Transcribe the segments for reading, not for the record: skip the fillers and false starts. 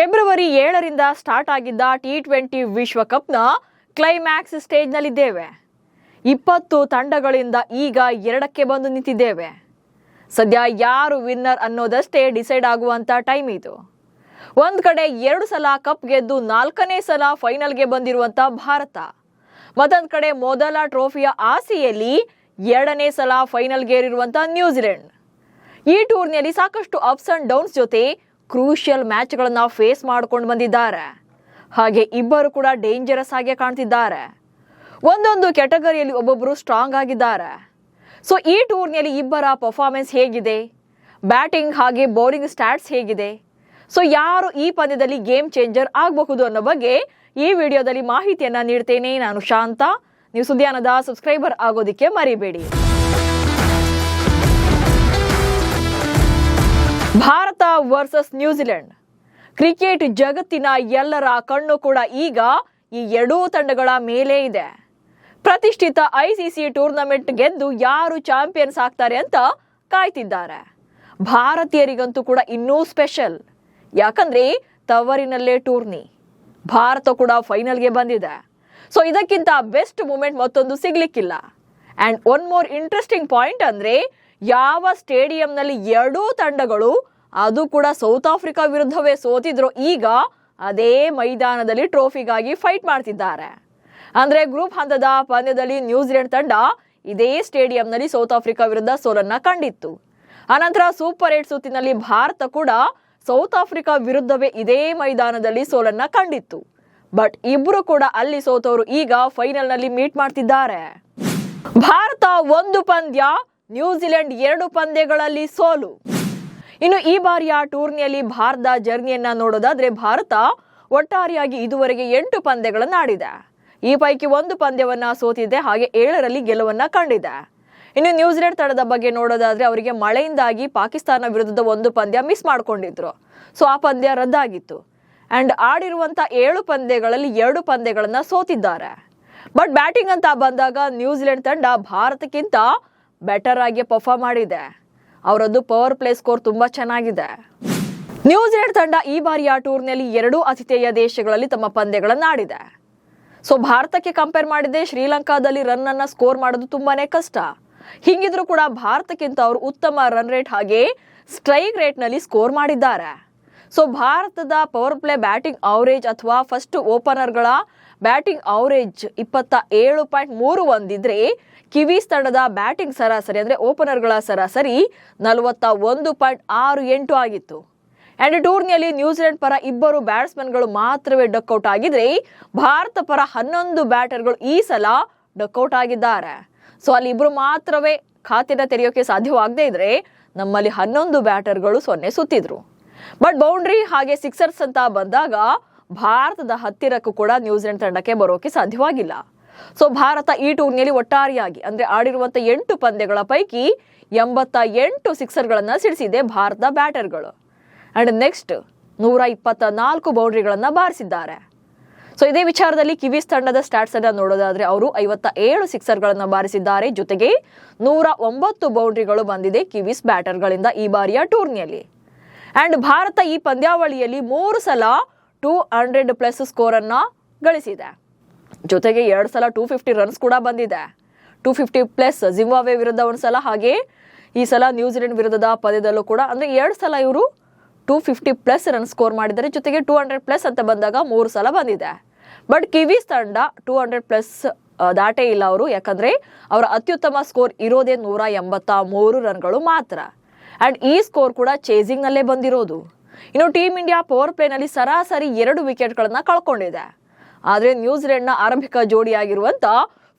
February 7ರಿಂದ start ಆಗಿದ್ದ T20 ವಿಶ್ವಕಪ್ನ climax ಸ್ಟೇಜ್ನಲ್ಲಿದ್ದೇವೆ. 20 ತಂಡಗಳಿಂದ ಈಗ 2ಕ್ಕೆ ಬಂದು ನಿಂತಿದ್ದೇವೆ. ಸದ್ಯ ಯಾರು ವಿನ್ನರ್ ಅನ್ನೋದಷ್ಟೇ ಡಿಸೈಡ್ ಆಗುವಂತ ಟೈಮ್ ಇದು. ಒಂದ್ ಕಡೆ 2 ಸಲ ಕಪ್ ಗೆದ್ದು 4ನೇ ಸಲ ಫೈನಲ್ಗೆ ಬಂದಿರುವಂತ ಭಾರತ, ಮತ್ತೊಂದ್ ಕಡೆ ಮೊದಲ ಟ್ರೋಫಿಯ ಆಸೆಯಲ್ಲಿ 2ನೇ ಸಲ ಫೈನಲ್ಗೇರಿರುವಂತ ನ್ಯೂಜಿಲೆಂಡ್. ಈ ಟೂರ್ನಿಯಲ್ಲಿ ಸಾಕಷ್ಟು ಅಪ್ಸ್ ಅಂಡ್ ಡೌನ್ಸ್ ಜೊತೆ ಕ್ರೂಷಿಯಲ್ ಮ್ಯಾಚ್ಗಳನ್ನ ಫೇಸ್ ಮಾಡ್ಕೊಂಡು ಬಂದಿದ್ದಾರೆ. ಹಾಗೆ ಇಬ್ಬರು ಕೂಡ ಡೇಂಜರಸ್ ಆಗಿ ಕಾಣ್ತಿದ್ದಾರೆ. ಒಂದೊಂದು ಕ್ಯಾಟಗರಿಯಲ್ಲಿ ಒಬ್ಬೊಬ್ಬರು ಸ್ಟ್ರಾಂಗ್ ಆಗಿದ್ದಾರೆ. ಸೊ ಈ ಟೂರ್ನಿಯಲ್ಲಿ ಇಬ್ಬರ ಪರ್ಫಾರ್ಮೆನ್ಸ್ ಹೇಗಿದೆ, ಬ್ಯಾಟಿಂಗ್ ಹಾಗೆ ಬೌಲಿಂಗ್ ಸ್ಟ್ಯಾಟ್ಸ್ ಹೇಗಿದೆ, ಸೊ ಯಾರು ಈ ಪಂದ್ಯದಲ್ಲಿ ಗೇಮ್ ಚೇಂಜರ್ ಆಗಬಹುದು ಅನ್ನೋ ಬಗ್ಗೆ ಈ ವಿಡಿಯೋದಲ್ಲಿ ಮಾಹಿತಿಯನ್ನ ನೀಡ್ತೇನೆ. ನಾನು ಶಾಂತ. ನೀವು ಸುದ್ದಿಯಾನದ ಸಬ್ಸ್ಕ್ರೈಬರ್ ಆಗೋದಿಕ್ಕೆ ಮರಿಬೇಡಿ. Bharat versus New Zealand. ಕ್ರಿಕೆಟ್ ಜಗತ್ತಿನ ಎಲ್ಲರ ಕಣ್ಣು ಕೂಡ ಈಗ ಈ ಎರಡೂ ತಂಡಗಳ ಮೇಲೆ ಇದೆ. ಪ್ರತಿಷ್ಠಿತ ICC ಟೂರ್ನಮೆಂಟ್ ಗೆದ್ದು ಯಾರು ಚಾಂಪಿಯನ್ಸ್ ಆಗ್ತಾರೆ ಅಂತ ಕಾಯ್ತಿದ್ದಾರೆ. ಭಾರತೀಯರಿಗಂತೂ ಕೂಡ ಇನ್ನೂ ಸ್ಪೆಷಲ್, ಯಾಕಂದ್ರೆ ತವರಿನಲ್ಲೇ ಟೂರ್ನಿ. ಭಾರತ ಕೂಡ ಫೈನಲ್ಗೆ ಬಂದಿದೆ. ಸೊ ಇದಕ್ಕಿಂತ ಬೆಸ್ಟ್ ಮೂಮೆಂಟ್ ಮತ್ತೊಂದು ಸಿಗ್ಲಿಕ್ಕಿಲ್ಲ. And one more interesting point ಅಂದ್ರೆ, ಯಾವ ಸ್ಟೇಡಿಯಂನಲ್ಲಿ ಎರಡೂ ತಂಡಗಳು, ಅದು ಕೂಡ ಸೌತ್ ಆಫ್ರಿಕಾ ವಿರುದ್ಧವೇ ಸೋತಿದ್ರು, ಈಗ ಅದೇ ಮೈದಾನದಲ್ಲಿ ಟ್ರೋಫಿಗಾಗಿ ಫೈಟ್ ಮಾಡ್ತಿದ್ದಾರೆ. ಅಂದ್ರೆ ಗ್ರೂಪ್ ಹಂತದ ಪಂದ್ಯದಲ್ಲಿ ನ್ಯೂಜಿಲೆಂಡ್ ತಂಡ ಇದೇ ಸ್ಟೇಡಿಯಂನಲ್ಲಿ ಸೌತ್ ಆಫ್ರಿಕಾ ವಿರುದ್ಧ ಸೋಲನ್ನ ಕಂಡಿತ್ತು. ಅನಂತರ ಸೂಪರ್ 8 ಸುತ್ತಿನಲ್ಲಿ ಭಾರತ ಕೂಡ ಸೌತ್ ಆಫ್ರಿಕಾ ವಿರುದ್ಧವೇ ಇದೇ ಮೈದಾನದಲ್ಲಿ ಸೋಲನ್ನ ಕಂಡಿತ್ತು. ಬಟ್ ಇಬ್ರು ಕೂಡ ಅಲ್ಲಿ ಸೋತವರು ಈಗ ಫೈನಲ್ ನಲ್ಲಿ ಮೀಟ್ ಮಾಡ್ತಿದ್ದಾರೆ. ಭಾರತ 1 ಪಂದ್ಯ, ನ್ಯೂಜಿಲೆಂಡ್ 2 ಪಂದ್ಯಗಳಲ್ಲಿ ಸೋಲು. ಇನ್ನು ಈ ಬಾರಿಯ ಟೂರ್ನಿಯಲ್ಲಿ ಭಾರತದ ಜರ್ನಿಯನ್ನ ನೋಡೋದಾದ್ರೆ, ಭಾರತ ಒಟ್ಟಾರೆಯಾಗಿ ಇದುವರೆಗೆ 8 ಪಂದ್ಯಗಳನ್ನು ಆಡಿದೆ. ಈ ಪೈಕಿ 1 ಪಂದ್ಯವನ್ನ ಸೋತಿದೆ, ಹಾಗೆ 7ರಲ್ಲಿ ಗೆಲುವನ್ನ ಕಂಡಿದೆ. ಇನ್ನು ನ್ಯೂಜಿಲೆಂಡ್ ತಂಡದ ಬಗ್ಗೆ ನೋಡೋದಾದ್ರೆ, ಅವರಿಗೆ ಮಳೆಯಿಂದಾಗಿ ಪಾಕಿಸ್ತಾನ ವಿರುದ್ಧದ 1 ಪಂದ್ಯ ಮಿಸ್ ಮಾಡ್ಕೊಂಡಿದ್ರು. ಸೊ ಆ ಪಂದ್ಯ ರದ್ದಾಗಿತ್ತು. ಅಂಡ್ ಆಡಿರುವಂತ 7 ಪಂದ್ಯಗಳಲ್ಲಿ 2 ಪಂದ್ಯಗಳನ್ನ ಸೋತಿದ್ದಾರೆ. ಬಟ್ ಬ್ಯಾಟಿಂಗ್ ಅಂತ ಬಂದಾಗ ನ್ಯೂಜಿಲೆಂಡ್ ತಂಡ ಭಾರತಕ್ಕಿಂತ ಬೆಟರ್ ಆಗಿ ಪರ್ಫಾರ್ಮ್ ಮಾಡಿದೆ. ಅವರದ್ದು ಪವರ್ ಪ್ಲೇ ಸ್ಕೋರ್ ತುಂಬಾ ಚೆನ್ನಾಗಿದೆ. ನ್ಯೂಜಿಲೆಂಡ್ ತಂಡ ಈ ಬಾರಿಯ ಟೂರ್ನಿಯಲ್ಲಿ 2 ಆತಿಥೇಯ ದೇಶಗಳಲ್ಲಿ ತಮ್ಮ ಪಂದ್ಯಗಳನ್ನು ಆಡಿದೆ. ಸೊ ಭಾರತಕ್ಕೆ ಕಂಪೇರ್ ಮಾಡಿದ್ರೆ ಶ್ರೀಲಂಕಾದಲ್ಲಿ ರನ್ ಅನ್ನ ಸ್ಕೋರ್ ಮಾಡೋದು ತುಂಬಾನೇ ಕಷ್ಟ. ಹಿಂಗಿದ್ರು ಕೂಡ ಭಾರತಕ್ಕಿಂತ ಅವರು ಉತ್ತಮ ರನ್ ರೇಟ್ ಹಾಗೆ ಸ್ಟ್ರೈಕ್ ರೇಟ್ ನಲ್ಲಿ ಸ್ಕೋರ್ ಮಾಡಿದ್ದಾರೆ. ಸೊ ಭಾರತದ ಪವರ್ ಪ್ಲೇ ಬ್ಯಾಟಿಂಗ್ ಅವರೇಜ್ ಅಥವಾ ಫಸ್ಟ್ ಓಪನರ್ಗಳ ಬ್ಯಾಟಿಂಗ್ ಅವರೇಜ್ 27.31 ಇದ್ರೆ, ಕಿವೀಸ್ ತಂಡದ ಬ್ಯಾಟಿಂಗ್ ಸರಾಸರಿ ಅಂದ್ರೆ ಓಪನರ್ಗಳ ಸರಾಸರಿ 41.68 ಆಗಿತ್ತು. ಅಂಡ್ ಟೂರ್ನಿಯಲ್ಲಿ ನ್ಯೂಜಿಲೆಂಡ್ ಪರ ಇಬ್ಬರು ಬ್ಯಾಟ್ಸ್ಮನ್ಗಳು ಮಾತ್ರವೇ ಡಕ್ಔಟ್ ಆಗಿದ್ರೆ, ಭಾರತ ಪರ 11 ಬ್ಯಾಟರ್ಗಳು ಈ ಸಲ ಡಕ್ಔಟ್ ಆಗಿದ್ದಾರೆ. ಸೊ ಅಲ್ಲಿ ಇಬ್ರು ಮಾತ್ರವೇ ಖಾತೆನ ತೆರೆಯೋಕೆ ಸಾಧ್ಯವಾಗದೇ ಇದ್ರೆ, ನಮ್ಮಲ್ಲಿ 11 ಬ್ಯಾಟರ್ಗಳು 0 ಸುತ್ತಿದ್ರು. ಬಟ್ ಬೌಂಡ್ರಿ ಹಾಗೆ ಸಿಕ್ಸರ್ಸ್ ಅಂತ ಬಂದಾಗ ಭಾರತದ ಹತ್ತಿರಕ್ಕೂ ಕೂಡ ನ್ಯೂಜಿಲೆಂಡ್ ತಂಡಕ್ಕೆ ಬರೋಕೆ ಸಾಧ್ಯವಾಗಿಲ್ಲ. ಸೊ ಭಾರತ ಈ ಟೂರ್ನಿಯಲ್ಲಿ ಒಟ್ಟಾರೆಯಾಗಿ ಅಂದ್ರೆ ಆಡಿರುವಂತ 8 ಪಂದ್ಯಗಳ ಪೈಕಿ 88 ಸಿಕ್ಸರ್ಗಳನ್ನ ಸಿಡಿಸಿದೆ ಭಾರತ ಬ್ಯಾಟರ್ಗಳು. ಅಂಡ್ ನೆಕ್ಸ್ಟ್ 124 ಬೌಂಡ್ರಿಗಳನ್ನ ಬಾರಿಸಿದ್ದಾರೆ. ಸೊ ಇದೇ ವಿಚಾರದಲ್ಲಿ ಕಿವೀಸ್ ತಂಡದ ಸ್ಟಾಟ್ಸ್ ಅನ್ನ ನೋಡೋದಾದ್ರೆ, ಅವರು 57 ಸಿಕ್ಸರ್ಗಳನ್ನ ಬಾರಿಸಿದ್ದಾರೆ. ಜೊತೆಗೆ 109 ಬೌಂಡ್ರಿಗಳು ಬಂದಿದೆ ಕಿವೀಸ್ ಬ್ಯಾಟರ್ಗಳಿಂದ ಈ ಬಾರಿಯ ಟೂರ್ನಿಯಲ್ಲಿ. ಅಂಡ್ ಭಾರತ ಈ ಪಂದ್ಯಾವಳಿಯಲ್ಲಿ 3 ಸಲ 200+ ಸ್ಕೋರ್ ಅನ್ನ ಗಳಿಸಿದೆ. ಜೊತೆಗೆ 2 ಸಲ 250 ರನ್ಸ್ ಕೂಡ ಬಂದಿದೆ. 250+ ಜಿಂಬಾಬ್ವೆ ವಿರುದ್ಧ 1 ಸಲ, ಹಾಗೆ ಈ ಸಲ ನ್ಯೂಜಿಲೆಂಡ್ ವಿರುದ್ಧದ ಪಂದ್ಯದಲ್ಲೂ ಕೂಡ ಅಂದ್ರೆ 2 ಸಲ ಇವರು 250+ ರನ್ ಸ್ಕೋರ್ ಮಾಡಿದ್ದಾರೆ. ಜೊತೆಗೆ 200+ ಅಂತ ಬಂದಾಗ 3 ಸಲ ಬಂದಿದೆ. ಬಟ್ ಕಿವೀಸ್ ತಂಡ 200+ ದಾಟೇ ಇಲ್ಲ ಅವರು, ಯಾಕಂದ್ರೆ ಅವರ ಅತ್ಯುತ್ತಮ ಸ್ಕೋರ್ ಇರೋದೇ 183 ರನ್ಗಳು ಮಾತ್ರ. ಅಂಡ್ ಈ ಸ್ಕೋರ್ ಕೂಡ ಚೇಸಿಂಗ್ ನಲ್ಲೇ ಬಂದಿರೋದು. ಇನ್ನು ಟೀಮ್ ಇಂಡಿಯಾ ಪವರ್ ಪ್ಲೇ ನಲ್ಲಿ ಸರಾಸರಿ 2 ವಿಕೆಟ್ಗಳನ್ನ ಕಳ್ಕೊಂಡಿದೆ. ಆದ್ರೆ ನ್ಯೂಜಿಲೆಂಡ್ ನ ಆರಂಭಿಕ ಜೋಡಿಯಾಗಿರುವಂತ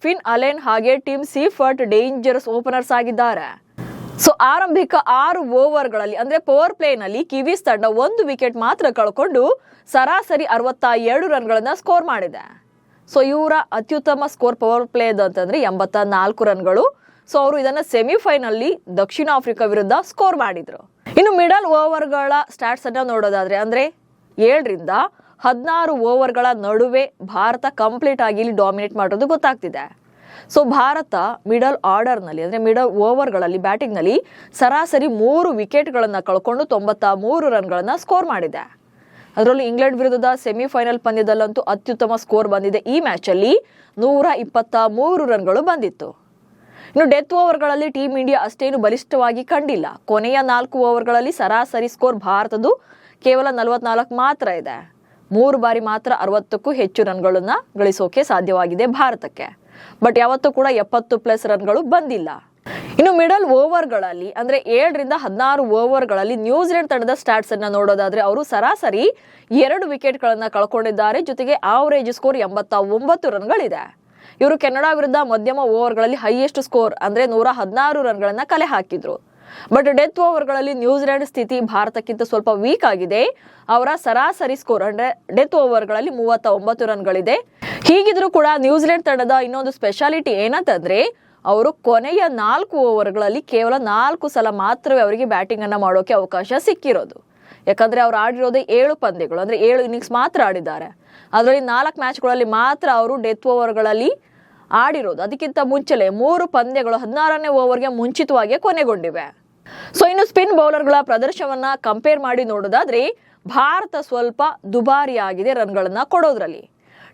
ಫಿನ್ ಅಲೆನ್ ಹಾಗೆ ಟಿಮ್ ಸೀಫರ್ಟ್ ಡೇಂಜರಸ್ ಓಪನರ್ಸ್ ಆಗಿದ್ದಾರೆ. ಸೊ ಆರಂಭಿಕ 6 ಓವರ್ಗಳಲ್ಲಿ ಅಂದ್ರೆ ಪವರ್ ಪ್ಲೇ ನಲ್ಲಿ ಕಿವೀಸ್ ತಂಡ 1 ವಿಕೆಟ್ ಮಾತ್ರ ಕಳ್ಕೊಂಡು ಸರಾಸರಿ 62 ರನ್ಗಳನ್ನ ಸ್ಕೋರ್ ಮಾಡಿದೆ. ಸೊ ಇವರ ಅತ್ಯುತ್ತಮ ಸ್ಕೋರ್ ಪವರ್ ಪ್ಲೇ ಅಂತಂದ್ರೆ 84 ರನ್ಗಳು. ಸೊ ಅವರು ಇದನ್ನ ಸೆಮಿಫೈನಲ್ ದಕ್ಷಿಣ ಆಫ್ರಿಕಾ ವಿರುದ್ಧ ಸ್ಕೋರ್ ಮಾಡಿದ್ರು. ಇನ್ನು ಮಿಡಲ್ ಓವರ್ಗಳ ಸ್ಟಾಟ್ಸ್ ಅನ್ನ ನೋಡೋದಾದ್ರೆ, ಅಂದ್ರೆ 7ರಿಂದ 16 ಓವರ್ಗಳ ನಡುವೆ ಭಾರತ ಕಂಪ್ಲೀಟ್ ಆಗಿ ಇಲ್ಲಿ ಡಾಮಿನೇಟ್ ಮಾಡೋದು ಗೊತ್ತಾಗ್ತಿದೆ. ಸೊ ಭಾರತ ಮಿಡಲ್ ಆರ್ಡರ್ ನಲ್ಲಿ ಅಂದ್ರೆ ಮಿಡಲ್ ಓವರ್ಗಳಲ್ಲಿ ಬ್ಯಾಟಿಂಗ್ ನಲ್ಲಿ ಸರಾಸರಿ 3 ವಿಕೆಟ್ಗಳನ್ನ ಕಳ್ಕೊಂಡು 93 ರನ್ಗಳನ್ನ ಸ್ಕೋರ್ ಮಾಡಿದೆ. ಅದರಲ್ಲೂ ಇಂಗ್ಲೆಂಡ್ ವಿರುದ್ಧದ ಸೆಮಿಫೈನಲ್ ಪಂದ್ಯದಲ್ಲಂತೂ ಅತ್ಯುತ್ತಮ ಸ್ಕೋರ್ ಬಂದಿದೆ. ಈ ಮ್ಯಾಚ್ ಅಲ್ಲಿ 123 ರನ್ಗಳು ಬಂದಿತ್ತು. ಇನ್ನು ಡೆತ್ ಓವರ್ಗಳಲ್ಲಿ ಟೀಂ ಇಂಡಿಯಾ ಅಷ್ಟೇನು ಬಲಿಷ್ಠವಾಗಿ ಕಂಡಿಲ್ಲ. ಕೊನೆಯ 4 ಓವರ್ಗಳಲ್ಲಿ ಸರಾಸರಿ ಸ್ಕೋರ್ ಭಾರತದ್ದು ಕೇವಲ 44 ಮಾತ್ರ ಇದೆ. 3 ಬಾರಿ ಮಾತ್ರ 60ಕ್ಕೂ ಹೆಚ್ಚು ರನ್ಗಳನ್ನ ಗಳಿಸೋಕೆ ಸಾಧ್ಯವಾಗಿದೆ ಭಾರತಕ್ಕೆ. ಬಟ್ ಯಾವತ್ತೂ ಕೂಡ 70+ ರನ್ಗಳು ಬಂದಿಲ್ಲ. ಇನ್ನು ಮಿಡಲ್ ಓವರ್ಗಳಲ್ಲಿ ಅಂದ್ರೆ 7ರಿಂದ 16 ಓವರ್ಗಳಲ್ಲಿ ನ್ಯೂಜಿಲೆಂಡ್ ತಂಡದ ಸ್ಟಾಟ್ಸ್ ಅನ್ನ ನೋಡೋದಾದ್ರೆ ಅವರು ಸರಾಸರಿ 2 ವಿಕೆಟ್ಗಳನ್ನ ಕಳ್ಕೊಂಡಿದ್ದಾರೆ. ಜೊತೆಗೆ ಆವರೇಜ್ ಸ್ಕೋರ್ 89 ರನ್ಗಳಿದೆ. ಇವರು ಕೆನಡಾ ವಿರುದ್ಧ ಮಧ್ಯಮ ಓವರ್ಗಳಲ್ಲಿ ಹೈಯೆಸ್ಟ್ ಸ್ಕೋರ್ ಅಂದ್ರೆ 116 ರನ್ಗಳನ್ನ ಕಲೆ ಹಾಕಿದ್ರು. ಬಟ್ ಡೆತ್ ಓವರ್ಗಳಲ್ಲಿ ನ್ಯೂಜಿಲೆಂಡ್ ಸ್ಥಿತಿ ಭಾರತಕ್ಕಿಂತ ಸ್ವಲ್ಪ ವೀಕ್ ಆಗಿದೆ. ಅವರ ಸರಾಸರಿ ಸ್ಕೋರ್ ಅಂದ್ರೆ ಡೆತ್ ಓವರ್ಗಳಲ್ಲಿ 39 ರನ್ಗಳಿದೆ. ಹೀಗಿದ್ರೂ ಕೂಡ ನ್ಯೂಜಿಲೆಂಡ್ ತಂಡದ ಇನ್ನೊಂದು ಸ್ಪೆಷಾಲಿಟಿ ಏನಂತಂದ್ರೆ ಅವರು ಕೊನೆಯ 4 ಓವರ್ಗಳಲ್ಲಿ ಕೇವಲ 4 ಸಲ ಮಾತ್ರವೇ ಅವರಿಗೆ ಬ್ಯಾಟಿಂಗ್ ಅನ್ನ ಮಾಡೋಕೆ ಅವಕಾಶ ಸಿಕ್ಕಿರೋದು. ಯಾಕಂದ್ರೆ ಅವ್ರು ಆಡಿರೋದೇ 7 ಪಂದ್ಯಗಳು ಅಂದ್ರೆ 7 ಇನ್ನಿಂಗ್ಸ್ ಮಾತ್ರ ಆಡಿದ್ದಾರೆ. ಅದರಲ್ಲಿ 4 ಮ್ಯಾಚ್ಗಳಲ್ಲಿ ಮಾತ್ರ ಅವರು ಡೆತ್ ಓವರ್ಗಳಲ್ಲಿ ಆಡಿರೋದು. ಅದಕ್ಕಿಂತ ಮುಂಚೆಲೆ 3 ಪಂದ್ಯಗಳು 16ನೇ ಓವರ್ಗೆ ಮುಂಚಿತವಾಗಿ ಕೊನೆಗೊಂಡಿವೆ. ಸೊ ಇನ್ನು ಸ್ಪಿನ್ ಬೌಲರ್ಗಳ ಪ್ರದರ್ಶನವನ್ನ ಕಂಪೇರ್ ಮಾಡಿ ನೋಡೋದಾದ್ರೆ ಭಾರತ ಸ್ವಲ್ಪ ದುಬಾರಿಯಾಗಿದೆ ರನ್ಗಳನ್ನ ಕೊಡೋದ್ರಲ್ಲಿ.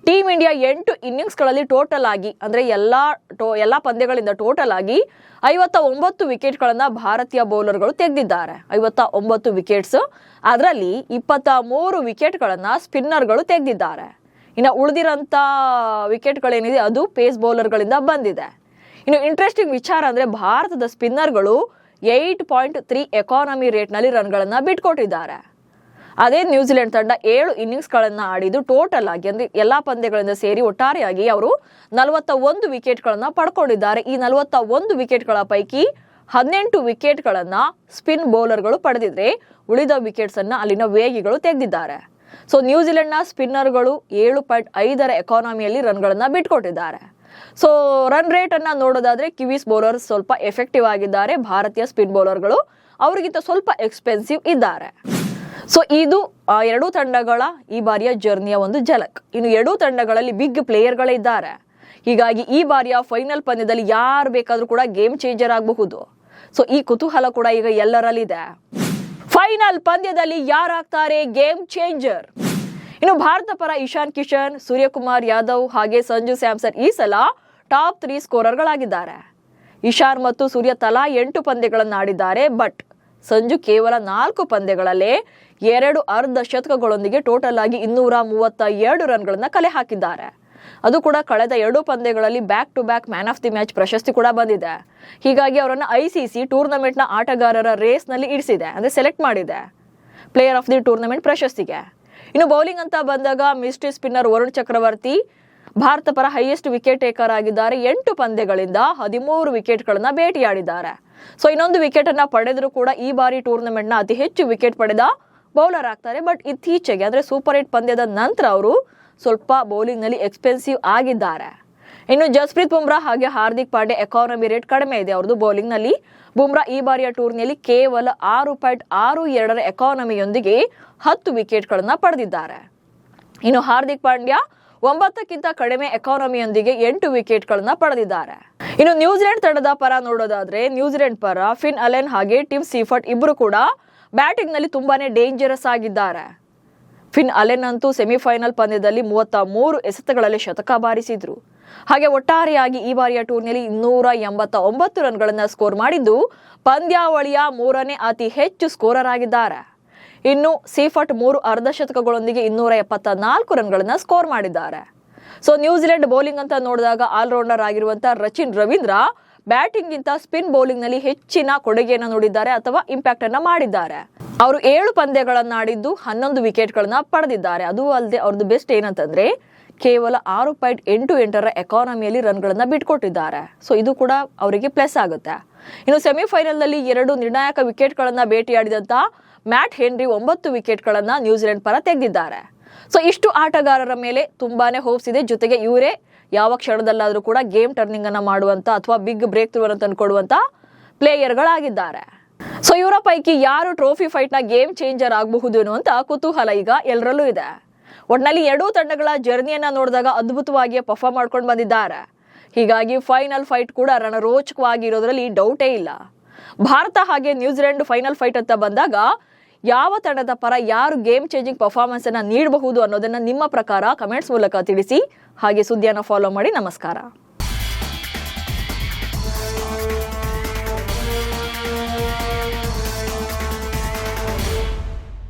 ಟೀಮ್ ಇಂಡಿಯಾ 8 ಇನ್ನಿಂಗ್ಸ್ಗಳಲ್ಲಿ ಟೋಟಲ್ ಆಗಿ ಅಂದ್ರೆ ಎಲ್ಲಾ ಪಂದ್ಯಗಳಿಂದ ಟೋಟಲ್ ಆಗಿ 59 ವಿಕೆಟ್ಗಳನ್ನ ಭಾರತೀಯ ಬೌಲರ್ಗಳು ತೆಗೆದಿದ್ದಾರೆ. 59 ವಿಕೆಟ್ಸ್, ಅದರಲ್ಲಿ 23 ವಿಕೆಟ್ಗಳನ್ನ ಸ್ಪಿನ್ನರ್ಗಳು ತೆಗೆದಿದ್ದಾರೆ. ಇನ್ನು ಉಳಿದಿರೋಂಥ ವಿಕೆಟ್ಗಳೇನಿದೆ ಅದು ಪೇಸ್ ಬೌಲರ್ಗಳಿಂದ ಬಂದಿದೆ. ಇನ್ನು ಇಂಟ್ರೆಸ್ಟಿಂಗ್ ವಿಚಾರ ಅಂದ್ರೆ ಭಾರತದ ಸ್ಪಿನ್ನರ್ಗಳು 8.3 ಎಕಾನಮಿ ರೇಟ್ನಲ್ಲಿ ರನ್ಗಳನ್ನ ಬಿಟ್ಕೊಟ್ಟಿದ್ದಾರೆ. ಅದೇ ನ್ಯೂಜಿಲೆಂಡ್ ತಂಡ 7 ಇನ್ನಿಂಗ್ಸ್ಗಳನ್ನ ಆಡಿದ್ದು ಟೋಟಲ್ ಆಗಿ ಅಂದ್ರೆ ಎಲ್ಲಾ ಪಂದ್ಯಗಳಿಂದ ಸೇರಿ ಒಟ್ಟಾರೆಯಾಗಿ ಅವರು 41 ವಿಕೆಟ್ಗಳನ್ನ ಪಡ್ಕೊಂಡಿದ್ದಾರೆ. ಈ 41 ವಿಕೆಟ್ಗಳ ಪೈಕಿ 18 ವಿಕೆಟ್ಗಳನ್ನ ಸ್ಪಿನ್ ಬೌಲರ್ಗಳು ಪಡೆದಿದ್ರೆ ಉಳಿದ ವಿಕೆಟ್ಸ್ ಅನ್ನ ಅಲ್ಲಿನ ವೇಗಿಗಳು ತೆಗೆದಿದ್ದಾರೆ. ಸೊ ನ್ಯೂಜಿಲೆಂಡ್ನ ಸ್ಪಿನ್ನರ್ಗಳು 7.5 ಎಕಾನಮಿಯಲ್ಲಿ ರನ್ಗಳನ್ನ ಬಿಟ್ಕೊಟ್ಟಿದ್ದಾರೆ. ಸೊ ರನ್ ರೇಟ್ ಅನ್ನ ನೋಡೋದಾದ್ರೆ ಕಿವೀಸ್ ಬೌಲರ್ಸ್ ಸ್ವಲ್ಪ ಎಫೆಕ್ಟಿವ್ ಆಗಿದ್ದಾರೆ. ಭಾರತೀಯ ಸ್ಪಿನ್ ಬೌಲರ್ಗಳು ಅವರಿಗಿಂತ ಸ್ವಲ್ಪ ಎಕ್ಸ್ಪೆನ್ಸಿವ್ ಇದ್ದಾರೆ. ಸೊ ಇದು 2 ತಂಡಗಳ ಈ ಬಾರಿಯ ಜರ್ನಿಯ ಒಂದು ಝಲಕ್. ಇನ್ನು 2 ತಂಡಗಳಲ್ಲಿ ಬಿಗ್ ಪ್ಲೇಯರ್ಗಳೇ ಇದ್ದಾರೆ. ಹೀಗಾಗಿ ಈ ಬಾರಿಯ ಫೈನಲ್ ಪಂದ್ಯದಲ್ಲಿ ಯಾರು ಬೇಕಾದ್ರೂ ಕೂಡ ಗೇಮ್ ಚೇಂಜರ್ ಆಗಬಹುದು. ಸೊ ಈ ಕುತೂಹಲ ಕೂಡ ಈಗ ಎಲ್ಲರಲ್ಲಿದೆ. ಫೈನಲ್ ಪಂದ್ಯದಲ್ಲಿ ಯಾರಾಗ್ತಾರೆ ಗೇಮ್ ಚೇಂಜರ್? ಇನ್ನು ಭಾರತ ಪರ ಇಶಾನ್ ಕಿಶನ್, ಸೂರ್ಯಕುಮಾರ್ ಯಾದವ್ ಹಾಗೆ ಸಂಜು ಸ್ಯಾಮ್ಸನ್ ಈ ಸಲ ಟಾಪ್ 3 ಸ್ಕೋರರ್ಗಳಾಗಿದ್ದಾರೆ. ಇಶಾನ್ ಮತ್ತು ಸೂರ್ಯ ತಲಾ 8 ಪಂದ್ಯಗಳನ್ನು ಆಡಿದ್ದಾರೆ. ಬಟ್ ಸಂಜು ಕೇವಲ 4 ಪಂದ್ಯಗಳಲ್ಲೇ 2 ಅರ್ಧ ಶತಕಗಳೊಂದಿಗೆ ಟೋಟಲ್ ಆಗಿ 232 ರನ್ಗಳನ್ನ ಕಲೆ ಹಾಕಿದ್ದಾರೆ. ಅದು ಕೂಡ ಕಳೆದ 2 ಪಂದ್ಯಗಳಲ್ಲಿ back to back man of the match ಪ್ರಶಸ್ತಿ ಕೂಡ ಬಂದಿದೆ. ಹೀಗಾಗಿ ಅವರನ್ನು ICC ಟೂರ್ನಮೆಂಟ್ನ ಆಟಗಾರರ ರೇಸ್ ನಲ್ಲಿ ಇರಿಸಿದೆ, ಅಂದ್ರೆ ಸೆಲೆಕ್ಟ್ ಮಾಡಿದೆ ಪ್ಲೇಯರ್ ಆಫ್ ದಿ ಟೂರ್ನಮೆಂಟ್ ಪ್ರಶಸ್ತಿಗೆ. ಇನ್ನು ಬೌಲಿಂಗ್ ಅಂತ ಬಂದಾಗ ಮಿಸ್ಟ್ರಿ ಸ್ಪಿನ್ನರ್ ವರುಣ್ ಚಕ್ರವರ್ತಿ ಭಾರತ ಪರ ಹೈಯೆಸ್ಟ್ ವಿಕೆಟ್ ಟೇಕರ್ ಆಗಿದ್ದಾರೆ. 8 ಪಂದ್ಯಗಳಿಂದ 13 ವಿಕೆಟ್ಗಳನ್ನ ಭೇಟಿಯಾಡಿದ್ದಾರೆ. ಸೊ ಇನ್ನೊಂದು ವಿಕೆಟ್ ಅನ್ನ ಪಡೆದರೂ ಕೂಡ ಈ ಬಾರಿ ಟೂರ್ನಮೆಂಟ್ ನ ಅತಿ ಹೆಚ್ಚು ವಿಕೆಟ್ ಪಡೆದ ಬೌಲರ್ ಆಗ್ತಾರೆ. ಬಟ್ ಇತ್ತೀಚೆಗೆ ಅಂದ್ರೆ ಸೂಪರ್ 8 ಪಂದ್ಯದ ನಂತರ ಅವರು ಸ್ವಲ್ಪ ಬೌಲಿಂಗ್ ನಲ್ಲಿ ಎಕ್ಸ್ಪೆನ್ಸಿವ್ ಆಗಿದ್ದಾರೆ. ಇನ್ನು ಜಸ್ಪ್ರೀತ್ ಬುಮ್ರಾ ಹಾಗೆ ಹಾರ್ದಿಕ್ ಪಾಂಡ್ಯ ಎಕಾನಮಿ ರೇಟ್ ಕಡಿಮೆ ಇದೆ ಅವರದು ಬೌಲಿಂಗ್ ನಲ್ಲಿ. ಬುಮ್ರಾ ಈ ಬಾರಿಯ ಟೂರ್ನಿಯಲ್ಲಿ ಕೇವಲ 6.62 ಎಕಾನಮಿಯೊಂದಿಗೆ 10 ವಿಕೆಟ್ಗಳನ್ನ ಪಡೆದಿದ್ದಾರೆ. ಇನ್ನು ಹಾರ್ದಿಕ್ ಪಾಂಡ್ಯ 9ಕ್ಕಿಂತ ಕಡಿಮೆ ಎಕಾನಮಿಯೊಂದಿಗೆ 8 ವಿಕೆಟ್ಗಳನ್ನ ಪಡೆದಿದ್ದಾರೆ. ಇನ್ನು ನ್ಯೂಜಿಲೆಂಡ್ ತಂಡದ ಪರ ನೋಡೋದಾದ್ರೆ ನ್ಯೂಜಿಲೆಂಡ್ ಪರ ಫಿನ್ ಅಲೆನ್ ಹಾಗೆ ಟಿಮ್ ಸೀಫರ್ಟ್ ಇಬ್ಬರು ಕೂಡ ಬ್ಯಾಟಿಂಗ್ ನಲ್ಲಿ ತುಂಬಾನೇ ಡೇಂಜರಸ್ ಆಗಿದ್ದಾರೆ. ಫಿನ್ ಅಲೆನ್ ಅಂತೂ ಸೆಮಿಫೈನಲ್ ಪಂದ್ಯದಲ್ಲಿ 33 ಎಸೆತಗಳಲ್ಲಿ ಶತಕ ಬಾರಿಸಿದ್ರು. ಹಾಗೆ ಒಟ್ಟಾರೆಯಾಗಿ ಈ ಬಾರಿಯ ಟೂರ್ನಿಯಲ್ಲಿ 289 ರನ್ಗಳನ್ನ ಸ್ಕೋರ್ ಮಾಡಿದ್ದು ಪಂದ್ಯಾವಳಿಯ 3ನೇ ಅತಿ ಹೆಚ್ಚು ಸ್ಕೋರರ್ ಆಗಿದ್ದಾರೆ. ಇನ್ನು ಸೀಫರ್ಟ್ 3 ಅರ್ಧ ಶತಕಗಳೊಂದಿಗೆ 274 ರನ್ಗಳನ್ನ ಸ್ಕೋರ್ ಮಾಡಿದ್ದಾರೆ. ಸೊ ನ್ಯೂಜಿಲೆಂಡ್ ಬೌಲಿಂಗ್ ಅಂತ ನೋಡಿದಾಗ ಆಲ್ರೌಂಡರ್ ಆಗಿರುವಂತಹ ರಚಿನ್ ರವೀಂದ್ರ ಬ್ಯಾಟಿಂಗ್ ಗಿಂತ ಸ್ಪಿನ್ ಬೌಲಿಂಗ್ ನಲ್ಲಿ ಹೆಚ್ಚಿನ ಕೊಡುಗೆಯನ್ನು ನೀಡಿದ್ದಾರೆ ಅಥವಾ ಇಂಪ್ಯಾಕ್ಟ್ ಅನ್ನ ಮಾಡಿದ್ದಾರೆ. ಅವರು 7 ಪಂದ್ಯಗಳನ್ನ ಆಡಿದ್ದು 11 ವಿಕೆಟ್ಗಳನ್ನ ಪಡೆದಿದ್ದಾರೆ. ಅದು ಅಲ್ಲದೆ ಅವ್ರದ್ದು ಬೆಸ್ಟ್ ಏನಂತಂದ್ರೆ ಕೇವಲ 6.88 ಎಕಾನಮಿಯಲ್ಲಿ ರನ್ಗಳನ್ನ ಬಿಟ್ಕೊಟ್ಟಿದ್ದಾರೆ. ಸೊ ಇದು ಕೂಡ ಅವರಿಗೆ ಪ್ಲಸ್ ಆಗುತ್ತೆ. ಇನ್ನು ಸೆಮಿಫೈನಲ್ ನಲ್ಲಿ 2 ನಿರ್ಣಾಯಕ ವಿಕೆಟ್ಗಳನ್ನ ಭೇಟಿಯಾಡಿದಂತ ಮ್ಯಾಟ್ ಹೆನ್ರಿ 9 ವಿಕೆಟ್ಗಳನ್ನ ನ್ಯೂಜಿಲೆಂಡ್ ಪರ ತೆಗೆದಿದ್ದಾರೆ. ಸೊ ಇಷ್ಟು ಆಟಗಾರರ ಮೇಲೆ ತುಂಬಾನೇ ಹೋಪ್ಸ್ ಇದೆ. ಜೊತೆಗೆ ಇವರೇ ಯಾವ ಕ್ಷಣದಲ್ಲಾದ್ರೂ ಕೂಡ ಗೇಮ್ ಟರ್ನಿಂಗ್ ಅನ್ನ ಮಾಡುವಂತ ಅಥವಾ ಬಿಗ್ ಬ್ರೇಕ್ ಥ್ರೂ ಅನ್ನು ತಂದುಕೊಡುವಂತ ಪ್ಲೇಯರ್ಗಳಾಗಿದ್ದಾರೆ. ಸೊ ಇವರ ಪೈಕಿ ಯಾರು ಟ್ರೋಫಿ ಫೈಟ್ ನ ಗೇಮ್ ಚೇಂಜರ್ ಆಗಬಹುದು ಅನ್ನುವಂತ ಕುತೂಹಲ ಈಗ ಎಲ್ಲರಲ್ಲೂ ಇದೆ. ಒಟ್ನಲ್ಲಿ 2 ತಂಡಗಳ ಜರ್ನಿಯನ್ನ ನೋಡಿದಾಗ ಅದ್ಭುತವಾಗಿ ಪರ್ಫಾರ್ಮ್ ಮಾಡ್ಕೊಂಡು ಬಂದಿದ್ದಾರೆ. ಹೀಗಾಗಿ ಫೈನಲ್ ಫೈಟ್ ಕೂಡ ರಣರೋಚಕವಾಗಿ ಇರೋದ್ರಲ್ಲಿ ಡೌಟೇ ಇಲ್ಲ. ಭಾರತ ಹಾಗೆ ನ್ಯೂಜಿಲೆಂಡ್ ಫೈನಲ್ ಫೈಟ್ ಅಂತ ಬಂದಾಗ ಯಾವ ತಂಡದ ಪರ ಯಾರು ಗೇಮ್ ಚೇಂಜಿಂಗ್ ಪರ್ಫಾರ್ಮೆನ್ಸ್ ಅನ್ನ ನೀಡಬಹುದು ಅನ್ನೋದನ್ನ ನಿಮ್ಮ ಪ್ರಕಾರ ಕಮೆಂಟ್ಸ್ ಮೂಲಕ ತಿಳಿಸಿ. ಹಾಗೆ ಸುದ್ದಿಯನ್ನು ಫಾಲೋ ಮಾಡಿ. ನಮಸ್ಕಾರ.